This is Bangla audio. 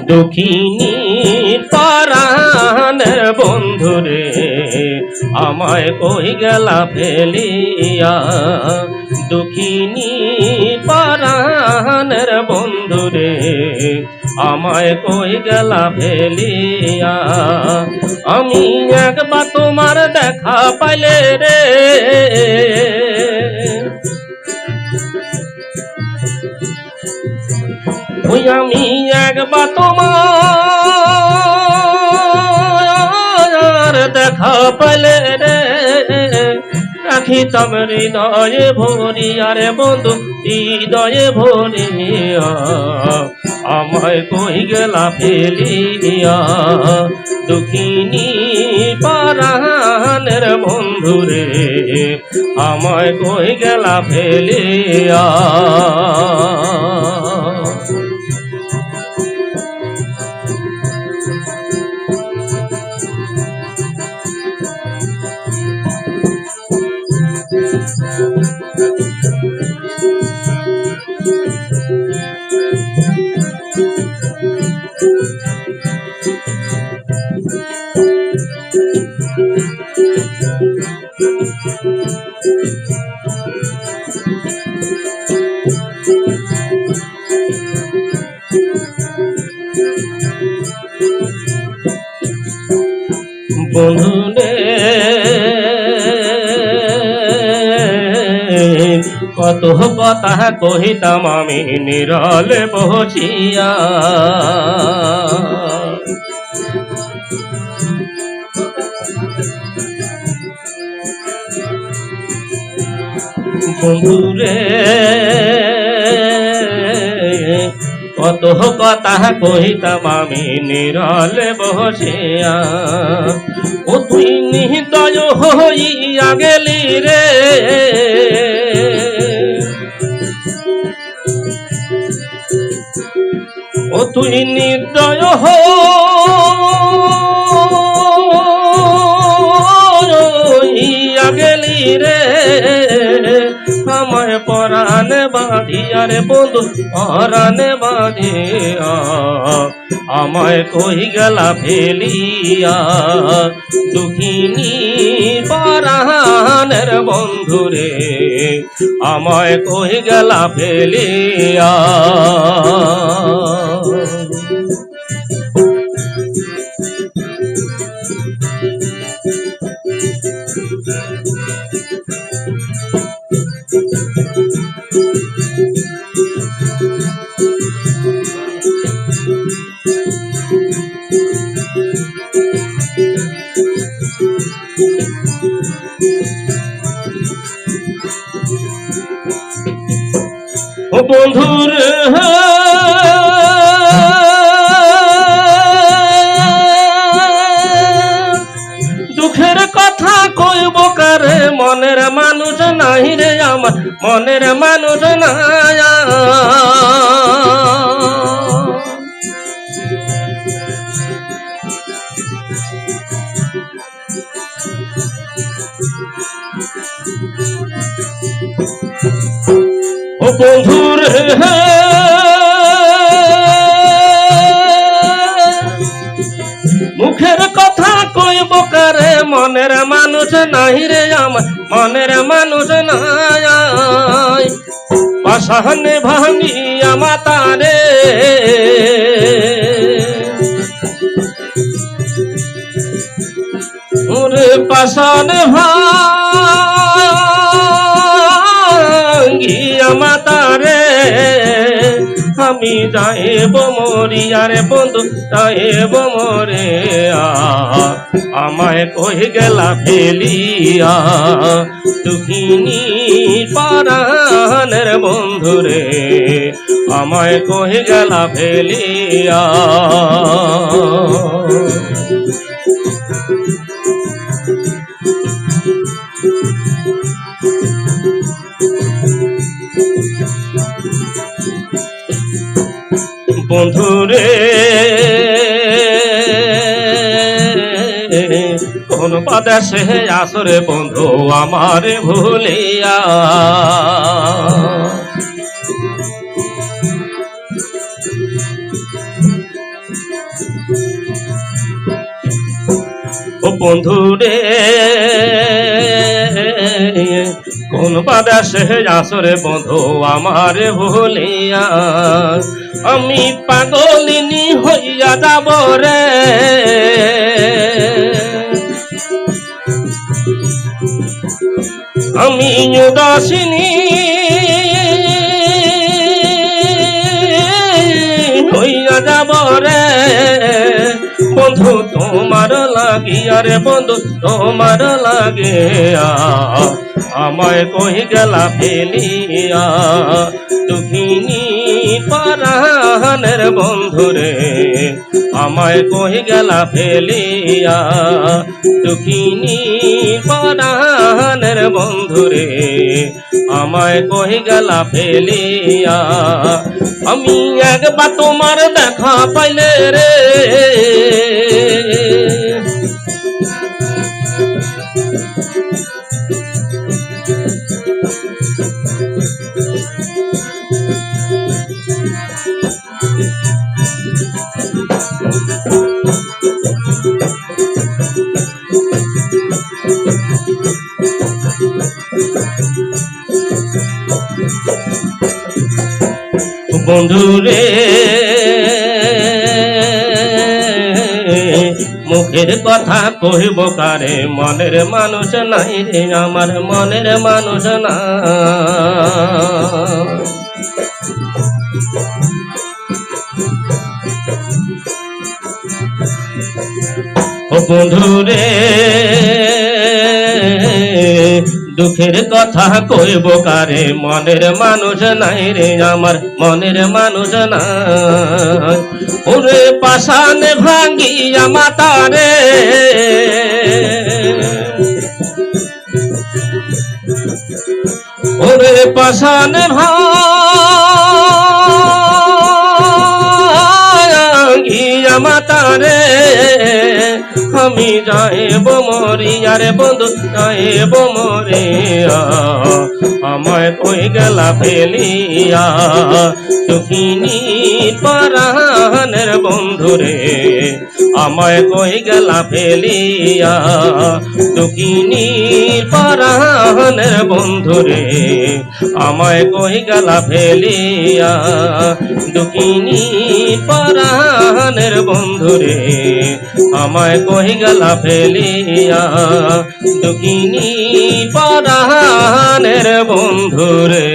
দুঃখিনী পরাণের বন্ধুরে আমায় কই গেলা ফেলিয়া, দুঃখিনী পরাণের বন্ধুরে আমায় কই গেলা ফেলিয়া। আমি একবার তোমার দেখা পাইলে রে, ওই আমি একবার তোমার দেখা পাইলে রে, রাখিতাম হৃদয়ে ভরিয়া রে বন্ধু হৃদয়ে ভরিয়া। আমায় কই গেলা ফেলিয়া, দুঃখিনী পরাণের বন্ধুরে আমায় কই গেলা ফেলিয়া। বন্ধুরে কত কথা কহিতাম আমি নিরলে বসিয়া, বন্ধুরে কত কথা কহিতাম আমি নিরলে বসিয়া। ও তুই নিহৃদয় হইয়া গেলি রে, ও তুই নির্দয় হইয়া গেলি রে, আমায় পরাণে বাঁধিয়া রে বন্ধু পরাণে বাঁধিয়া। আমায় কই গেলা ফেলিয়া, দুঃখিনী পরাণের বন্ধুরে আমায় কই গেলা ফেলিয়া। ও বন্ধুর দুঃখের কথা কইব কারে, মনের মানুষ নাই রে আমার, মনের মানুষ নাই। ও বন্ধুর মুখের কথা কইব কারে, মনের মানুষ নাই রে আমার, মনের মানুষ নাই। পাশানে ভাঙিয়া মাতারে ওরে, পাশানে ভাঙিয়া মাতারে আমি যাইব মরিয়া রে বন্ধু যাইব মরিয়া। আমায় কই গেলা ফেলিয়া, দুঃখিনী পরাণের বন্ধুরে আমায় কই গেলা ফেলিয়া। বন্ধুরে কোন বাদেশে আসরে বন্ধু আমারে ভুলিয়া, ও বন্ধু রে কোন বাদাসে আসরে বন্ধু আমারে ভুলিয়া আমি পাগলিনী হইয়া যাব রে আমি উদাসিনী হইয়া যাব রে বন্ধু তোমার লাগিয়া রে বন্ধু তোমার লাগিয়া আমায় কই গেলা ফেলিয়া দুঃখিনী পরাণের বন্ধু রে আমায় কই গেলা ফেলিয়া দুঃখিনী পরাণের বন্ধু রে আমায় কই গেলা ফেলিয়া আমি একবার তোমার দেখা পাইলে রে বন্ধু রে মুখের কথা কহিব কারে মনের মানুষ নাই রে আমার মনের মানুষ না ও বন্ধু রে দুঃখের কথা কইব কারে মনের মানুষ নাই রে আমার মনের মানুষ নাই ওরে পাষাণ ভাঙ্গিয়া মাতারে ওরে পাষাণ ভাঙ্গিয়া মাতারে আমি যাইব মরিয়া রে বন্ধু যাইব মরিয়া আমায় কই গেলা ফেলিয়া দুঃখিনী পরাণের বন্ধু রে আমায় কই গেলা ফেলিয়া দুঃখিনী পরাণের বন্ধু রে আমায় কই গেলা ফেলিয়া দুঃখিনী পরাণের বন্ধু রে আমায় কই গেলা ফেলিয়া দুঃখিনী পরাণের বন্ধু রে